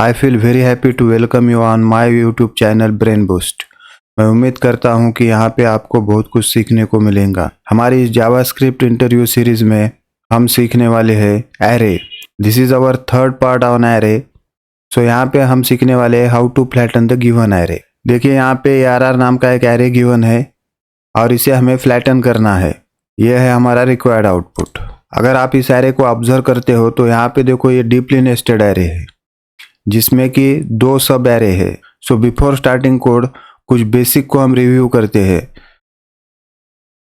I feel very happy to welcome you on my YouTube channel Brain Boost. मैं उम्मीद करता हूं कि यहाँ पे आपको बहुत कुछ सीखने को मिलेगा। हमारी इस जावास्क्रिप्ट इंटरव्यू सीरीज में हम सीखने वाले हैं array. This is our third part on array. So यहाँ पे हम सीखने वाले हैं how to flatten the given array. देखिए यहाँ पे ARR नाम का एक एरे गिवन है और इसे हमें फ्लैटन करना है। यह है हमारा रिक्वायर्ड आउटपुट। अगर आप इस एरे को ऑब्जर्व करते हो तो यहाँ पे देखो ये डीपली नेस्टेड एरे है जिसमें कि 2 सब एरे है। सो बिफोर स्टार्टिंग कोड कुछ बेसिक को हम रिव्यू करते हैं।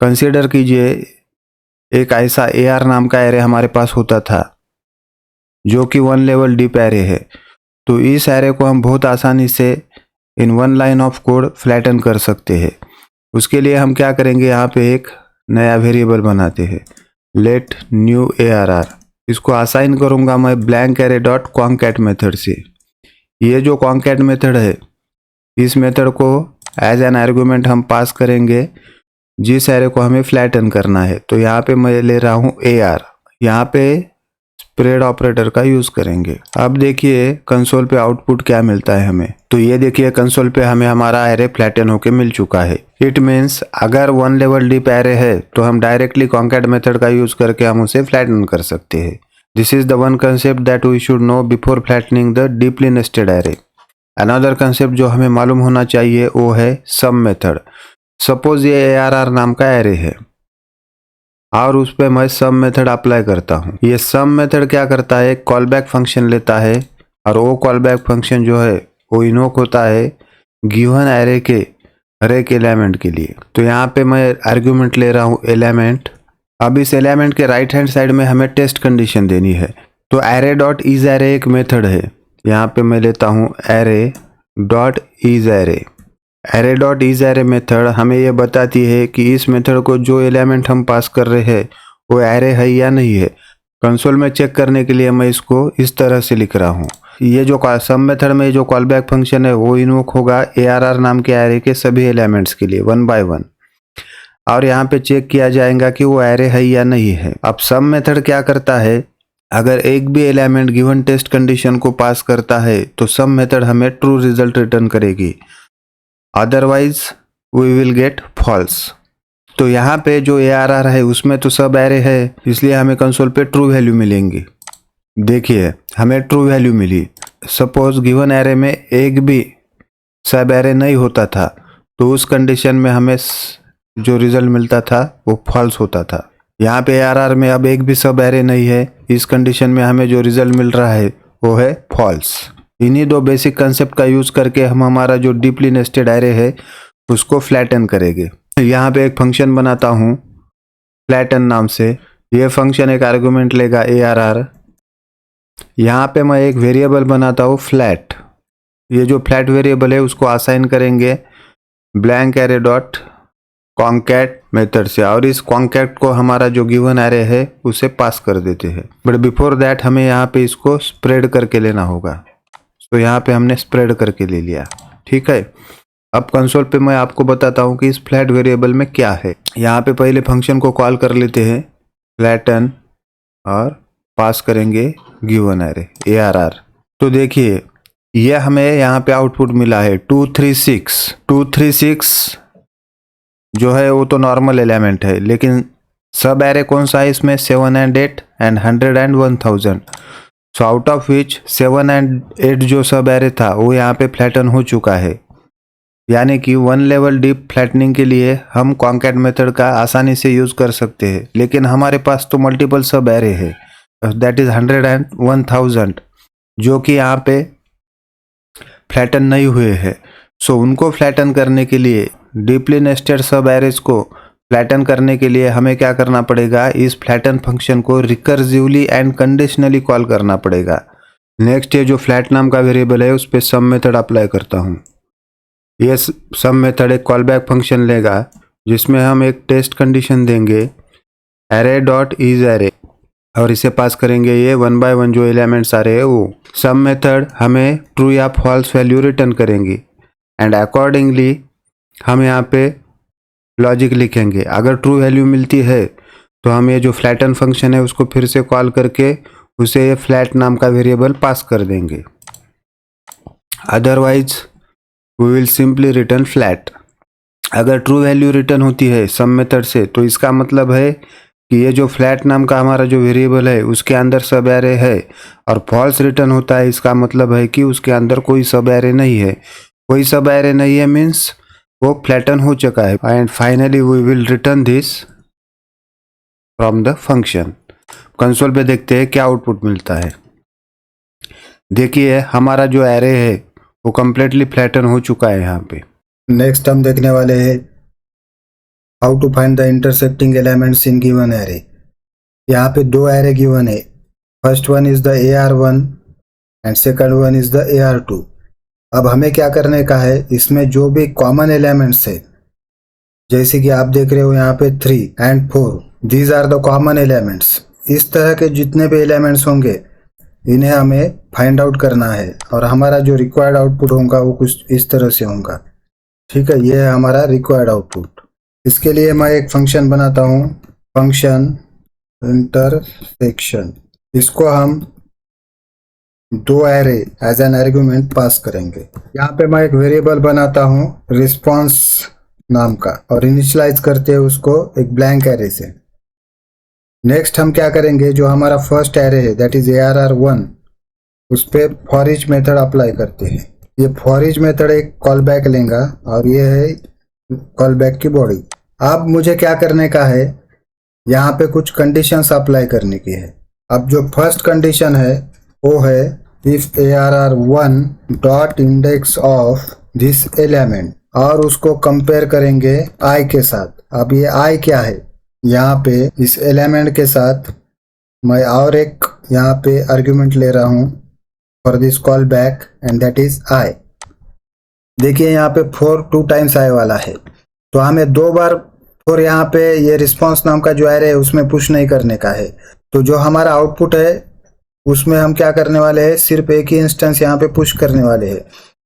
कंसीडर कीजिए एक ऐसा AR नाम का एरे हमारे पास होता था जो कि 1 लेवल डीप एरे है। तो इस एरे को हम बहुत आसानी से इन 1 लाइन ऑफ कोड फ्लैटन कर सकते हैं। उसके लिए हम क्या करेंगे, यहाँ पे एक नया वेरिएबल बनाते हैं, लेट न्यू ARR। इसको असाइन करूंगा मैं blank array dot concat method से। ये जो कॉन्कैट मेथड है इस मेथड को एज एन आर्गुमेंट हम पास करेंगे जिस एरे को हमें फ्लैटन करना है। तो यहाँ पे मैं ले रहा हूँ AR, यहाँ पे स्प्रेड ऑपरेटर का यूज करेंगे। अब देखिए कंसोल पे आउटपुट क्या मिलता है हमें। तो ये देखिए कंसोल पे हमें हमारा एरे फ्लैटन होके मिल चुका है। इट मीन्स अगर 1 लेवल डीप एरे है तो हम डायरेक्टली कॉन्कैट मेथड का यूज करके हम उसे फ्लैटन कर सकते हैं। This is the one concept that we should know before flattening the deeply nested array. Another concept जो हमें मालूम होना चाहिए वो है सम मेथड। सपोज ये ARR नाम का एरे है और उस पर मैं सम मेथड अप्लाई करता हूँ। ये सम मेथड क्या करता है, कॉल बैक फंक्शन लेता है और वो कॉल बैक फंक्शन जो है वो इन्वोक होता है गिवन एरे के हर एक एलिमेंट के लिए। तो यहाँ पे मैं आर्ग्यूमेंट ले रहा हूँ एलिमेंट। अब इस एलिमेंट के राइट हैंड साइड में हमें टेस्ट कंडीशन देनी है। तो एरे डॉट इज एरे एक मेथड है। यहाँ पे मैं लेता हूँ array dot is array. Array dot is array method हमें ये बताती है कि इस मेथड को जो एलिमेंट हम पास कर रहे हैं वो एरे है या नहीं है। कंसोल में चेक करने के लिए मैं इसको इस तरह से लिख रहा हूँ। ये जो सम मेथड में जो कॉल बैक फंक्शन है वो इन्वोक होगा ARR नाम के एरे के सभी एलिमेंट्स के लिए 1 बाय 1 और यहाँ पे चेक किया जाएगा कि वो एरे है या नहीं है। अब सम मेथड क्या करता है, अगर एक भी एलिमेंट गिवन टेस्ट कंडीशन को पास करता है तो सम मेथड हमें ट्रू रिजल्ट रिटर्न करेगी, otherwise we will get false. तो यहाँ पे जो ARR है उसमें तो सब एरे है इसलिए हमें कंसोल पे ट्रू वैल्यू मिलेंगी। देखिए हमें ट्रू वैल्यू मिली। सपोज गिवन एरे में एक भी सब एरे नहीं होता था तो उस कंडीशन में हमें जो रिजल्ट मिलता था वो फॉल्स होता था। यहाँ पे ARR में अब एक भी सब एरे नहीं है, इस कंडीशन में हमें जो रिजल्ट मिल रहा है वो है फॉल्स। इन्हीं 2 बेसिक कंसेप्ट का यूज करके हम हमारा जो डीपली नेस्टेड एरे है उसको फ्लैटन करेंगे। यहाँ पे एक फंक्शन बनाता हूँ फ्लैटन नाम से। ये फंक्शन एक आर्गुमेंट लेगा ARR। यहाँ पे मैं एक वेरिएबल बनाता हूँ फ्लैट। ये जो फ्लैट वेरिएबल है उसको असाइन करेंगे blank array dot concat method से और इस कॉन्कैट को हमारा जो गिवन एरे है उसे पास कर देते हैं। बट बिफोर दैट हमें यहाँ पे इसको स्प्रेड करके लेना होगा। तो यहाँ पे हमने स्प्रेड करके ले लिया, ठीक है। अब कंसोल पे मैं आपको बताता हूँ कि इस फ्लैट वेरिएबल में क्या है। यहाँ पे पहले फंक्शन को कॉल कर लेते हैं फ्लैटन और पास करेंगे गिवन एरे ARR। तो देखिए ये हमें यहाँ पे आउटपुट मिला है 236। 236 जो है वो तो नॉर्मल एलिमेंट है, लेकिन सब एरे कौन सा है इसमें 7 and 8 and 100 and 1000। So out of which 7 and 8 जो सब एरे था वो यहाँ पे फ्लैटन हो चुका है। यानी कि 1 लेवल डीप फ्लैटनिंग के लिए हम कॉन्कैट मेथड का आसानी से यूज कर सकते हैं, लेकिन हमारे पास तो मल्टीपल सब एरे है दैट इज 100 and 1000 जो कि यहाँ पे फ्लैटन नहीं हुए हैं। सो उनको फ्लैटन करने के लिए डीपली नेस्टेड सब एरेज को फ्लैटन करने के लिए हमें क्या करना पड़ेगा, इस फ्लैटन फंक्शन को रिकर्सिवली एंड कंडीशनली कॉल करना पड़ेगा। नेक्स्ट ये जो फ्लैट नाम का वेरिएबल है उस पर सम मेथड अप्लाई करता हूँ। ये सम मेथड एक कॉल बैक फंक्शन लेगा जिसमें हम एक टेस्ट कंडीशन देंगे एरे डॉट इज एरे और इसे पास करेंगे ये 1 बाय 1 जो एलिमेंट्स आ रहे हैं वो। सम मेथड हमें ट्रू या फॉल्स वैल्यू रिटर्न करेंगी एंड अकॉर्डिंगली हम यहाँ पे लॉजिक लिखेंगे। अगर ट्रू वैल्यू मिलती है तो हम ये जो फ्लैटन फंक्शन है उसको फिर से कॉल करके उसे ये फ्लैट नाम का वेरिएबल पास कर देंगे। Otherwise we will simply return flat. अगर ट्रू वैल्यू रिटर्न होती है सम मेथड से तो इसका मतलब है कि ये जो फ्लैट नाम का हमारा जो वेरिएबल है उसके अंदर सब एरे है, और फॉल्स रिटर्न होता है इसका मतलब है कि उसके अंदर कोई सब एरे नहीं है। कोई सब एरे नहीं है मीन्स वो फ्लैटन हो चुका है। And finally we will return this from the function. Console पे देखते हैं क्या आउटपुट मिलता है। देखिए हमारा जो एरे है वो कम्प्लीटली फ्लैटन हो चुका है यहाँ पे। नेक्स्ट हम देखने वाले हैं how to find the intersecting elements in given array. यहाँ पे दो एरे गिवन है, first one is the AR1 and second one is the AR2। अब हमें क्या करने का है, इसमें जो भी कॉमन एलिमेंट्स है जैसे कि आप देख रहे हो यहाँ पे 3 and 4, these are the common elements. इस तरह के जितने भी एलिमेंट्स होंगे इन्हें हमें फाइंड आउट करना है, और हमारा जो रिक्वायर्ड आउटपुट होगा वो कुछ इस तरह से होगा। ठीक है, ये है हमारा रिक्वायर्ड आउटपुट। इसके लिए मैं एक फंक्शन बनाता हूँ, फंक्शन इंटरसेक्शन। इसको हम दो एरे एज एन आर्गुमेंट पास करेंगे। यहाँ पे मैं एक वेरिएबल बनाता हूँ रिस्पॉन्स नाम का, और इनिशियलाइज करते हैं उसको एक ब्लैंक एरे से। नेक्स्ट हम क्या करेंगे, जो हमारा फर्स्ट एरे है दैट इज ARR1, उस पर फॉर ईच मेथड अप्लाई करते हैं। ये फॉर ईच मेथड एक कॉल बैक लेगा और ये है कॉल बैक की बॉडी। अब मुझे क्या करने का है, यहाँ पे कुछ कंडीशंस अप्लाई करने की है। अब जो फर्स्ट कंडीशन है वो है if ARR1 dot index of this element, और उसको कंपेयर करेंगे i के साथ। अब ये i क्या है, यहाँ पे इस एलिमेंट के साथ मैं और एक यहाँ पे आर्ग्यूमेंट ले रहा हूँ for this call back and that is i। देखिए यहाँ पे 4 2 टाइम्स आए वाला है, तो हमें 2 बार 4 यहाँ पे ये रिस्पॉन्स नाम का जो एरे है उसमें पुश नहीं करने का है। तो जो हमारा आउटपुट है उसमें हम क्या करने वाले हैं, सिर्फ एक ही इंस्टेंस यहाँ पे पुश करने वाले हैं।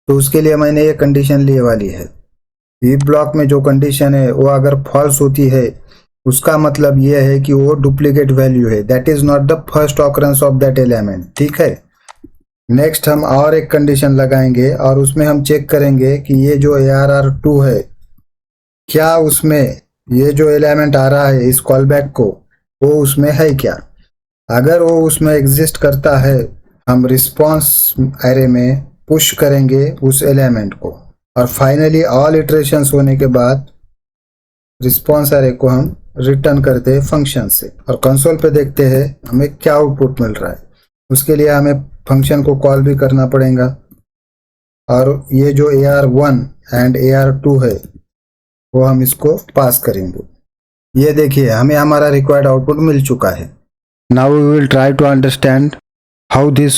तो उसके लिए मैंने ये कंडीशन लिए वाली है। इफ ब्लॉक में जो कंडीशन है वो अगर फॉल्स होती है उसका मतलब ये है कि वो डुप्लीकेट वैल्यू है, that is not the first occurrence of that element. ठीक है, नेक्स्ट हम और एक कंडीशन लगाएंगे और उसमें हम चेक करेंगे कि ये जो ARR2 है क्या उसमें ये जो एलिमेंट आ रहा है इस कॉल बैक को वो उसमें है क्या। अगर वो उसमें एग्जिस्ट करता है हम रिस्पॉन्स एरे में पुश करेंगे उस एलिमेंट को, और फाइनली ऑल इटरेशंस होने के बाद रिस्पॉन्स एरे को हम रिटर्न करते हैं फंक्शन से, और कंसोल पे देखते हैं हमें क्या आउटपुट मिल रहा है। उसके लिए हमें फंक्शन को कॉल भी करना पड़ेगा, और ये जो AR1 एंड AR2 है वो हम इसको पास करेंगे। ये देखिए हमें हमारा रिक्वायर्ड आउटपुट मिल चुका है। Now we will try to understand how this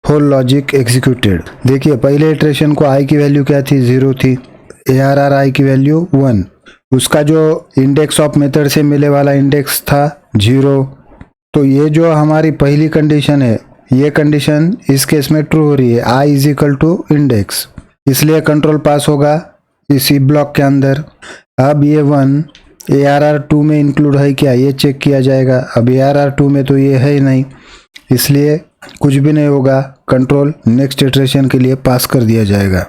whole logic executed. देखिए पहले इटरेशन को i की वैल्यू क्या थी, 0 थी, ARR की वैल्यू 1, उसका जो इंडेक्स ऑफ मेथड से मिले वाला इंडेक्स था 0। तो ये जो हमारी पहली कंडीशन है ये कंडीशन इस केस में ट्रू हो रही है, i is equal to index, इसलिए कंट्रोल पास होगा इसी ब्लॉक के अंदर। अब ये 1 ARR2 में इंक्लूड है क्या ये चेक किया जाएगा। अब ARR2 में तो ये है ही नहीं, इसलिए कुछ भी नहीं होगा, कंट्रोल नेक्स्ट इटरेशन के लिए पास कर दिया जाएगा।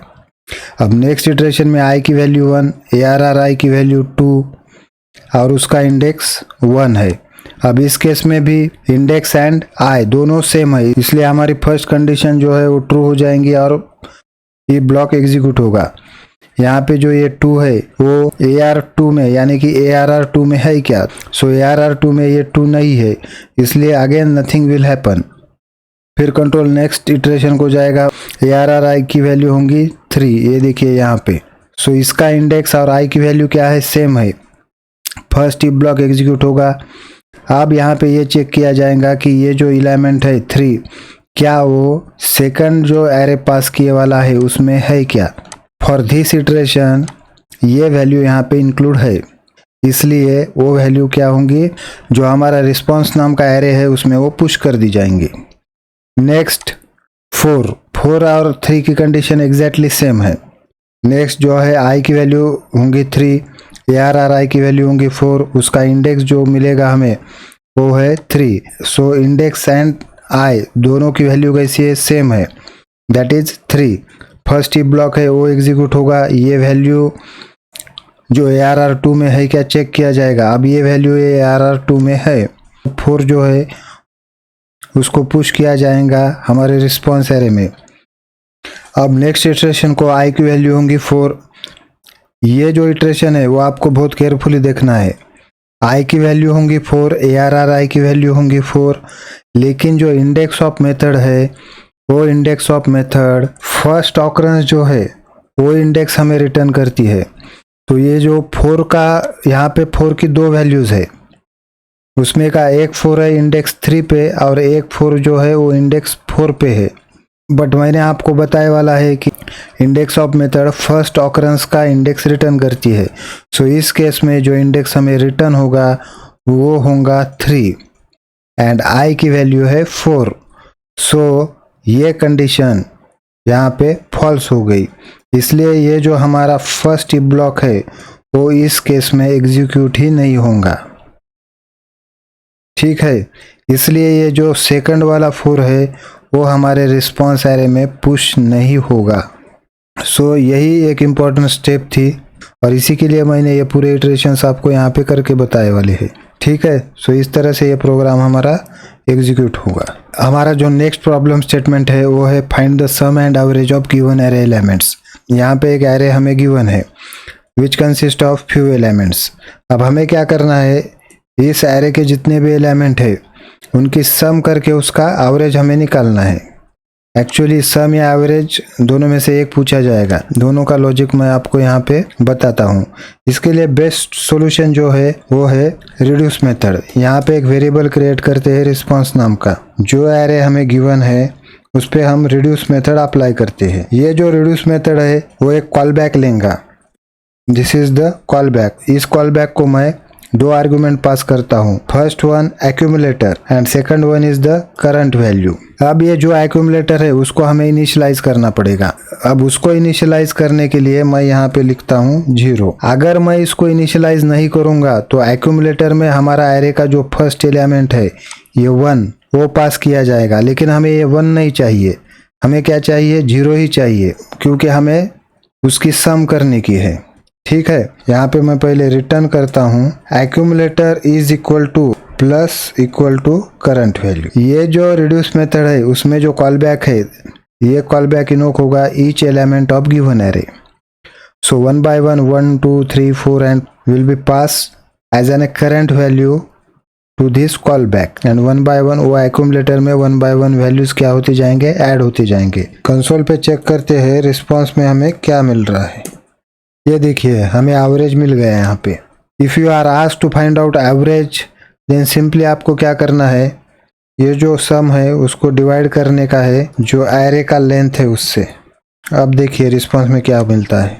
अब नेक्स्ट इटरेशन में i की वैल्यू 1, ARR की वैल्यू 2 और उसका इंडेक्स 1 है। अब इस केस में भी इंडेक्स एंड i दोनों सेम है, इसलिए हमारी फर्स्ट कंडीशन जो है वो ट्रू हो जाएंगी और ये ब्लॉक एग्जीक्यूट होगा। यहाँ पे जो ये 2 है वो AR2 में यानी कि ARR2 में है क्या, सो ARR2 में ये 2 नहीं है, इसलिए अगेन नथिंग विल हैपन। फिर कंट्रोल नेक्स्ट इटरेशन को जाएगा, ARR की वैल्यू होंगी 3, ये देखिए यहाँ पे। सो इसका इंडेक्स और i की वैल्यू क्या है, सेम है। फर्स्ट इफ ब्लॉक एग्जीक्यूट होगा। अब यहाँ पे ये चेक किया जाएगा कि ये जो एलिमेंट है 3 क्या वो सेकंड जो एरे पास किए वाला है उसमें है क्या। फॉर दिस इटरेशन ये वैल्यू यहाँ पे इंक्लूड है, इसलिए वो वैल्यू क्या होंगी जो हमारा रिस्पॉन्स नाम का एरे है उसमें वो पुश कर दी जाएंगी। नेक्स्ट 4 और 3 की कंडीशन एग्जैक्टली सेम है। नेक्स्ट जो है i की वैल्यू होंगी 3, ARR की वैल्यू होंगी 4, उसका इंडेक्स जो मिलेगा हमें वो है 3। सो इंडेक्स एंड i दोनों की वैल्यू कैसी है, सेम है, that is 3। First if block है वो एग्जीक्यूट होगा, ये वैल्यू जो ARR2 में है क्या चेक किया जाएगा। अब ये वैल्यू ARR2 में है, 4 जो है उसको पुश किया जाएगा हमारे रिस्पॉन्स एरे में। अब नेक्स्ट इटरेशन को i की वैल्यू होंगी 4। ये जो इटरेशन है वो आपको बहुत केयरफुली देखना है। i की वैल्यू होंगी 4, ARR की वैल्यू होंगी 4, लेकिन जो इंडेक्स ऑफ मेथड है वो index of method first occurrence जो है वो इंडेक्स हमें रिटर्न करती है। तो ये जो 4 का यहाँ पे 4 की 2 वैल्यूज़ है, उसमें का एक 4 है इंडेक्स 3 पे और एक 4 जो है वो इंडेक्स 4 पे है। बट मैंने आपको बताया वाला है कि index of method first occurrence का इंडेक्स रिटर्न करती है। सो इस केस में जो इंडेक्स हमें रिटर्न होगा वो होगा 3 एंड i की वैल्यू है 4। सो ये कंडीशन यहाँ पे फॉल्स हो गई, इसलिए ये जो हमारा फर्स्ट इफ ब्लॉक है वो इस केस में एग्जीक्यूट ही नहीं होगा। ठीक है, इसलिए ये जो सेकंड वाला 4 है वो हमारे रिस्पॉन्स एरे में पुश नहीं होगा। सो यही एक इम्पॉर्टेंट स्टेप थी और इसी के लिए मैंने ये पूरे इटरेशंस आपको यहाँ पे करके बताए वाले हैं। ठीक है, सो इस तरह से ये प्रोग्राम हमारा एग्जीक्यूट होगा। हमारा जो नेक्स्ट प्रॉब्लम स्टेटमेंट है वो है find the sum and average of given array elements. यहाँ पे एक एरे हमें गिवन है which consist of few elements. अब हमें क्या करना है, इस एरे के जितने भी एलिमेंट है उनकी सम करके उसका एवरेज हमें निकालना है। एक्चुअली सम या एवरेज दोनों में से एक पूछा जाएगा। दोनों का लॉजिक मैं आपको यहाँ पे बताता हूँ। इसके लिए बेस्ट सॉल्यूशन जो है वो है रिड्यूस मेथड। यहाँ पे एक वेरिएबल क्रिएट करते हैं रिस्पॉन्स नाम का। जो एरे हमें गिवन है उस पर हम रिड्यूस मेथड अप्लाई करते हैं। ये जो रिड्यूस मेथड है वो एक कॉल बैक लेगा। This is the call back. इस कॉल बैक को मैं 2 आर्गुमेंट पास करता हूँ। First one accumulator and second one is the current value. अब ये जो एक्यूमुलेटर है उसको हमें इनिशियलाइज करना पड़ेगा। अब उसको इनिशियलाइज करने के लिए मैं यहाँ पे लिखता हूँ 0। अगर मैं इसको इनिशियलाइज नहीं करूँगा तो एक्यूमुलेटर में हमारा एरे का जो फर्स्ट एलिमेंट है ये 1 वो पास किया जाएगा, लेकिन हमें ये 1 नहीं चाहिए। हमें क्या चाहिए, 0 ही चाहिए, क्योंकि हमें उसकी सम करने की है। ठीक है, यहाँ पे मैं पहले रिटर्न करता हूँ accumulator is equal to plus equal to current value. ये जो रिड्यूस मेथड है उसमें जो कॉल बैक है ये कॉल बैक इनवोक होगा each element of given array. So 1 by 1 1 2 3 4 and will be pass as an current value to this call back and 1 by 1 वो accumulator में 1 by 1 वैल्यूज क्या होते जाएंगे, ऐड होते जाएंगे। कंसोल पे चेक करते हैं रिस्पॉन्स में हमें क्या मिल रहा है। ये देखिए हमें एवरेज मिल गया यहाँ पे। If you are asked to find out average then simply आपको क्या करना है, ये जो सम है उसको डिवाइड करने का है जो एरे का लेंथ है उससे। अब देखिए रिस्पॉन्स में क्या मिलता है।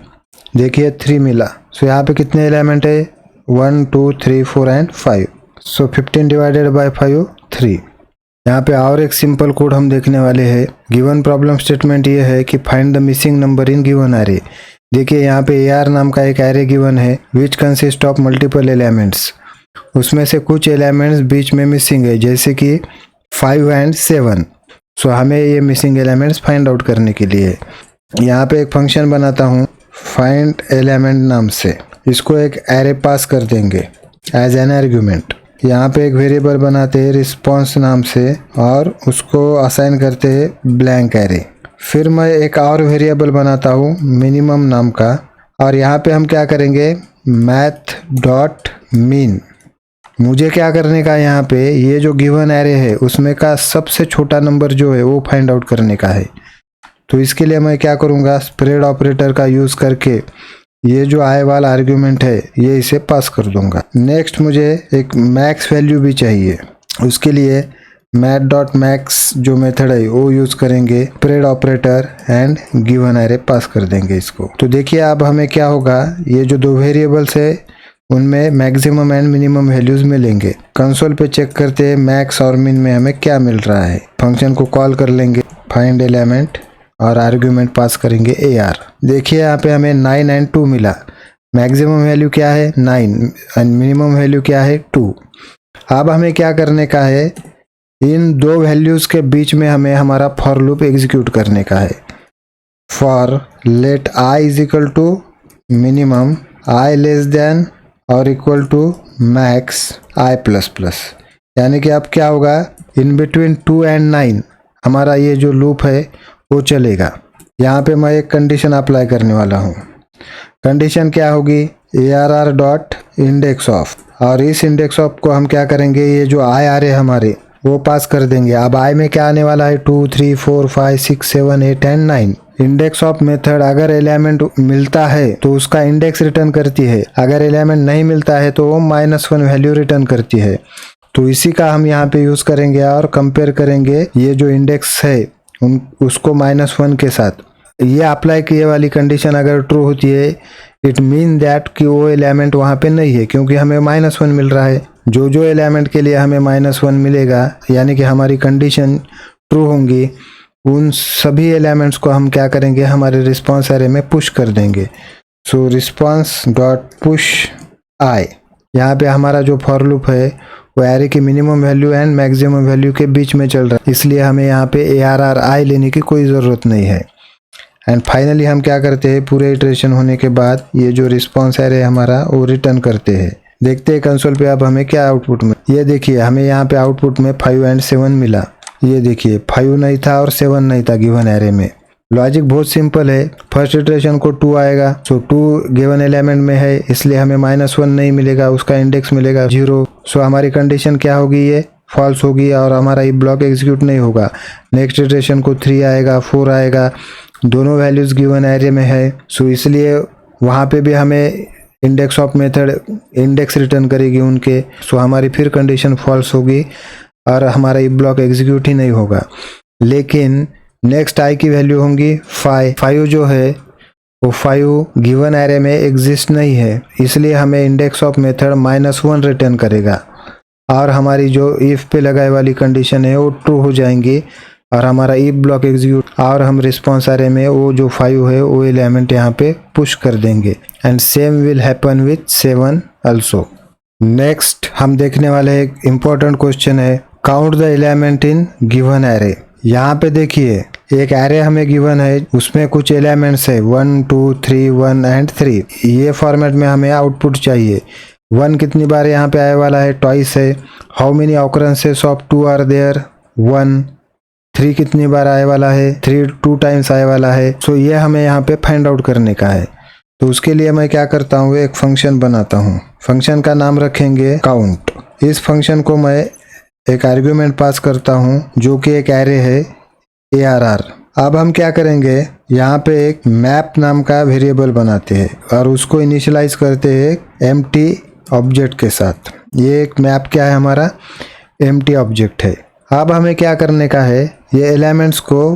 देखिए 3 मिला। सो यहाँ पे कितने एलिमेंट है, 1 2 3 4 एंड 5। So 15 divided by 5 3। यहाँ पे और एक सिंपल कोड हम देखने वाले हैं। गिवन प्रॉब्लम स्टेटमेंट ये है कि find the missing number in given array. देखिए यहाँ पे AR नाम का एक एरे गिवन है which consist of multiple elements. उसमें से कुछ एलिमेंट्स बीच में मिसिंग है जैसे कि 5 एंड 7। सो हमें ये मिसिंग एलिमेंट्स फाइंड आउट करने के लिए यहाँ पे एक फंक्शन बनाता हूँ फाइंड एलिमेंट नाम से। इसको एक एरे पास कर देंगे एज एन आर्गुमेंट। यहाँ पे एक वेरिएबल बनाते हैं रिस्पॉन्स नाम से और उसको असाइन करते हैं ब्लैंक एरे। फिर मैं एक और वेरिएबल बनाता हूँ मिनिमम नाम का और यहाँ पे हम क्या करेंगे मैथ डॉट मीन। मुझे क्या करने का यहाँ पे ये जो गिवन एरे है उसमें का सबसे छोटा नंबर जो है वो फाइंड आउट करने का है। तो इसके लिए मैं क्या करूँगा, स्प्रेड ऑपरेटर का यूज़ करके ये जो आए वाला आर्ग्यूमेंट है ये इसे पास कर दूंगा। नेक्स्ट मुझे एक मैक्स वैल्यू भी चाहिए। उसके लिए मैथ डॉट मैक्स जो मेथड है वो यूज़ करेंगे, spread operator and given array pass कर देंगे इसको। तो देखिए अब हमें क्या होगा, ये जो 2 वेरिएबल्स है उनमें मैक्सिमम एंड मिनिमम वैल्यूज मिलेंगे। कंसोल पे चेक करते हैं मैक्स और मिन में हमें क्या मिल रहा है। फंक्शन को कॉल कर लेंगे फाइंड एलिमेंट और आर्ग्यूमेंट पास करेंगे AR। देखिए यहाँ पे हमें 9 एंड 2 मिला। मैक्सिमम वैल्यू क्या है 9 एंड मिनिमम वैल्यू क्या है 2। अब हमें क्या करने का है, इन 2 वैल्यूज़ के बीच में हमें हमारा फॉर लूप एग्जीक्यूट करने का है। For let i is equal to minimum, i less than और equal to max i plus plus. यानी कि अब क्या होगा, इन बिटवीन 2 and 9 हमारा ये जो लूप है वो चलेगा। यहाँ पे मैं एक कंडीशन अप्लाई करने वाला हूँ। कंडीशन क्या होगी, ARR डॉट इंडेक्स ऑफ, और इस इंडेक्स ऑफ को हम क्या करेंगे, ये जो आई आ रहे हमारे वो पास कर देंगे। अब आई में क्या आने वाला है, 2 3 4 5 6 7 8 and 9। इंडेक्स ऑफ मेथड अगर एलिमेंट मिलता है तो उसका इंडेक्स रिटर्न करती है, अगर एलिमेंट नहीं मिलता है तो वो -1 वैल्यू रिटर्न करती है। तो इसी का हम यहाँ पे यूज करेंगे और कंपेयर करेंगे ये जो इंडेक्स है उसको -1 के साथ। ये अप्लाई किए वाली कंडीशन अगर ट्रू होती है, इट मीन दैट कि वो एलिमेंट वहाँ पे नहीं है, क्योंकि हमें -1 मिल रहा है। जो एलिमेंट के लिए हमें -1 मिलेगा यानी कि हमारी कंडीशन ट्रू होंगी, उन सभी एलिमेंट्स को हम क्या करेंगे, हमारे रिस्पॉन्स एरे में पुश कर देंगे। सो रिस्पॉन्स डॉट पुश आई, यहाँ पे हमारा जो फॉर लूप है वो एरे की minimum value and maximum value के बीच में चल रहा है, इसलिए हमें यहाँ पे ARR आई लेने की कोई ज़रूरत नहीं है। एंड फाइनली हम क्या करते हैं, पूरे इटरेशन होने के बाद ये जो रिस्पॉन्स एरे हमारा वो रिटर्न करते हैं। देखते हैं कंसोल पे अब हमें क्या आउटपुट में, ये देखिए हमें यहाँ पे आउटपुट में 5 and 7 मिला। ये देखिए 5 नहीं था और 7 नहीं था गिवन एरे में। लॉजिक बहुत सिंपल है, फर्स्ट इटरेशन को 2 आएगा, सो 2 गिवन एलिमेंट में है इसलिए हमें -1 नहीं मिलेगा, उसका इंडेक्स मिलेगा 0। सो हमारी कंडीशन क्या होगी, ये फॉल्स होगी और हमारा ये ब्लॉक एग्जीक्यूट नहीं होगा। नेक्स्ट इटरेशन को 3 आएगा, 4 आएगा, दोनों वैल्यूज गिवन एरे में है, सो इसलिए वहाँ पे भी हमें index of method index return करेगी उनके। सो हमारी फिर कंडीशन फॉल्स होगी और हमारा ये ब्लॉक एग्जीक्यूट ही नहीं होगा। लेकिन नेक्स्ट आई की वैल्यू होंगी 5 जो है वो 5 गिवन एरे में एग्जिस्ट नहीं है, इसलिए हमें इंडेक्स ऑफ मेथड -1 रिटर्न करेगा और हमारी जो इफ पे लगाए वाली कंडीशन है वो ट्रू हो जाएंगी और हमारा इफ ब्लॉक एग्जीक्यूट और हम रिस्पॉन्स एरे में वो जो 5 है वो एलिमेंट यहाँ पे पुश कर देंगे। And same will happen with 7 also. Next हम देखने वाले एक इम्पोर्टेंट क्वेश्चन है, count the element in given array. यहाँ पे देखिए एक एरे हमें गिवन है, उसमें कुछ एलिमेंट्स है 1 2 3 1 and 3। ये फॉर्मेट में हमें आउटपुट चाहिए। 1 कितनी बार यहाँ पे आने वाला है, ट्वाइस है। How many occurrences of 2 are there, 1। 3 कितनी बार आने वाला है, 3 2 टाइम्स आने वाला है। सो ये हमें यहाँ पे फाइंड आउट करने का है। तो उसके लिए मैं क्या करता हूँ, एक फंक्शन बनाता हूँ। फंक्शन का नाम रखेंगे काउंट। इस फंक्शन को मैं एक आर्ग्यूमेंट पास करता हूँ जो कि एक एरे है ARR। अब हम क्या करेंगे, यहाँ पे एक मैप नाम का वेरिएबल बनाते हैं और उसको इनिशियलाइज करते हैं एम्प्टी ऑब्जेक्ट के साथ। ये एक मैप क्या है, हमारा एम्प्टी ऑब्जेक्ट है। अब हमें क्या करने का है, ये एलिमेंट्स को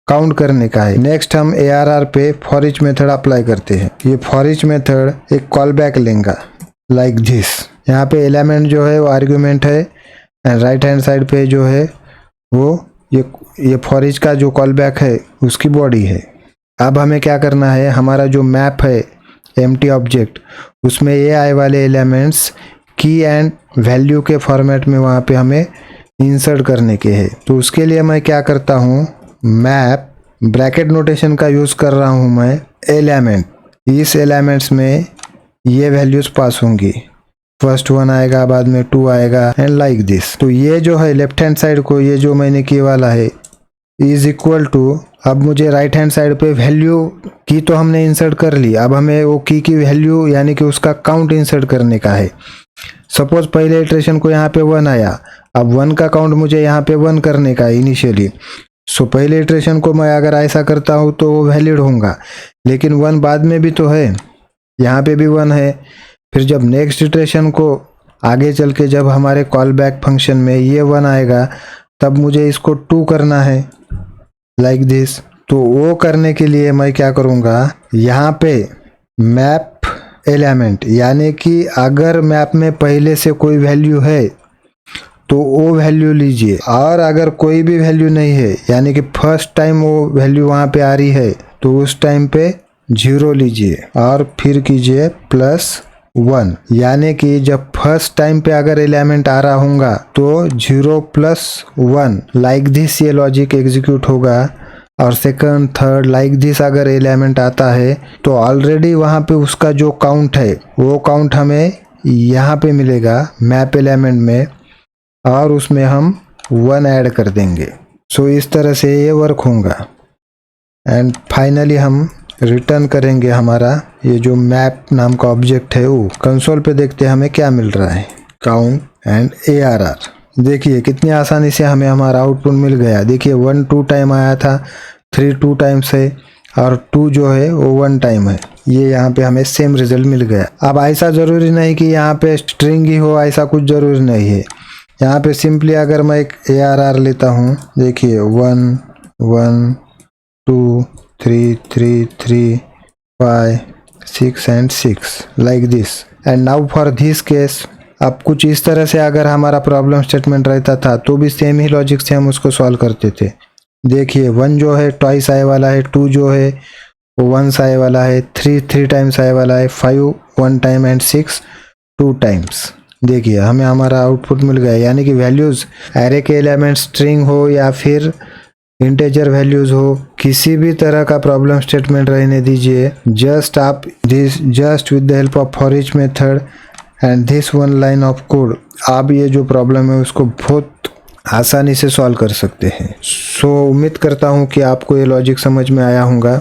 काउंट करने का है। नेक्स्ट हम ARR पे फॉर ईच मेथड अप्लाई करते हैं। ये फॉर ईच मेथड एक कॉल बैक लेगा लाइक दिस। यहाँ पे एलिमेंट जो है वो आर्ग्यूमेंट है एंड राइट हैंड साइड पे जो है वो ये फॉर ईच का जो कॉल बैक है उसकी बॉडी है। अब हमें क्या करना है, हमारा जो मैप है एम्प्टी ऑब्जेक्ट उसमें ये आए वाले एलिमेंट्स की एंड वैल्यू के फॉर्मेट में वहाँ पे हमें इंसर्ट करने के हैं। तो उसके लिए मैं क्या करता हूँ, मैप ब्रैकेट नोटेशन का यूज़ कर रहा हूँ मैं एलिमेंट। इस एलिमेंट्स में ये वैल्यूज पास होंगी, फर्स्ट 1 आएगा, बाद में 2 आएगा एंड लाइक दिस। तो ये जो है लेफ्ट हैंड साइड को ये जो मैंने किए वाला है इज इक्वल टू, अब मुझे राइट हैंड साइड पे वैल्यू की तो हमने इंसर्ट कर ली, अब हमें वो की वैल्यू यानी कि उसका काउंट इंसर्ट करने का है। सपोज पहले इटरेशन को यहाँ पे 1 आया, अब 1 का काउंट मुझे यहाँ पे 1 करने का है इनिशियली। सो पहले इटरेशन को मैं अगर ऐसा करता हूँ तो वो वैलिड होगा, लेकिन 1 बाद में भी तो है, यहाँ पे भी 1 है। फिर जब नेक्स्ट इटरेशन को आगे चल के जब हमारे कॉल बैक फंक्शन में ये 1 आएगा तब मुझे इसको 2 करना है लाइक दिस। तो वो करने के लिए मैं क्या करूँगा, यहाँ पे मैप एलिमेंट यानी कि अगर मैप में पहले से कोई वैल्यू है तो वो वैल्यू लीजिए, और अगर कोई भी वैल्यू नहीं है यानी कि फर्स्ट टाइम वो वैल्यू वहाँ पे आ रही है तो उस टाइम पे 0 लीजिए और फिर कीजिए +1। यानी कि जब फर्स्ट टाइम पे अगर एलिमेंट आ रहा होगा तो 0 + 1 लाइक दिस ये लॉजिक एग्जीक्यूट होगा और सेकंड थर्ड लाइक दिस अगर एलिमेंट आता है तो ऑलरेडी वहाँ पे उसका जो काउंट है वो काउंट हमें यहाँ पे मिलेगा मैप एलिमेंट में, और उसमें हम 1 ऐड कर देंगे। सो इस तरह से ये वर्क होगा। एंड फाइनली हम रिटर्न करेंगे हमारा ये जो मैप नाम का ऑब्जेक्ट है वो। कंसोल पे देखते हैं हमें क्या मिल रहा है, काउंट एंड ARR। देखिए कितनी आसानी से हमें हमारा आउटपुट मिल गया। देखिए 1 2 टाइम आया था, 3 2 टाइम्स है, और 2 जो है वो 1 टाइम है। ये यहाँ पे हमें सेम रिजल्ट मिल गया। अब ऐसा ज़रूरी नहीं कि यहाँ पे स्ट्रिंग ही हो, ऐसा कुछ ज़रूरी नहीं है। यहाँ पे सिंपली अगर मैं एक ARR लेता हूँ, देखिए 1 1 2 3 3 3 5 6 and 6 like this। And now for this case, अब कुछ इस तरह से अगर हमारा प्रॉब्लम स्टेटमेंट रहता था तो भी सेम ही लॉजिक से हम उसको सॉल्व करते थे। देखिए 1 जो है ट्वाइस आए वाला है, 2 जो है वो वंस आए वाला है, 3 3 टाइम्स आए वाला है, 5 1 टाइम एंड 6 2 टाइम्स। देखिए हमें हमारा आउटपुट मिल गया। यानी कि वैल्यूज़ एरे के एलिमेंट स्ट्रिंग हो या फिर इंटेजर वैल्यूज हो, किसी भी तरह का प्रॉब्लम स्टेटमेंट रहने दीजिए, just with the help of for each method and this 1 line of code आप ये जो प्रॉब्लम है उसको बहुत आसानी से सॉल्व कर सकते हैं। सो उम्मीद करता हूँ कि आपको ये लॉजिक समझ में आया होगा।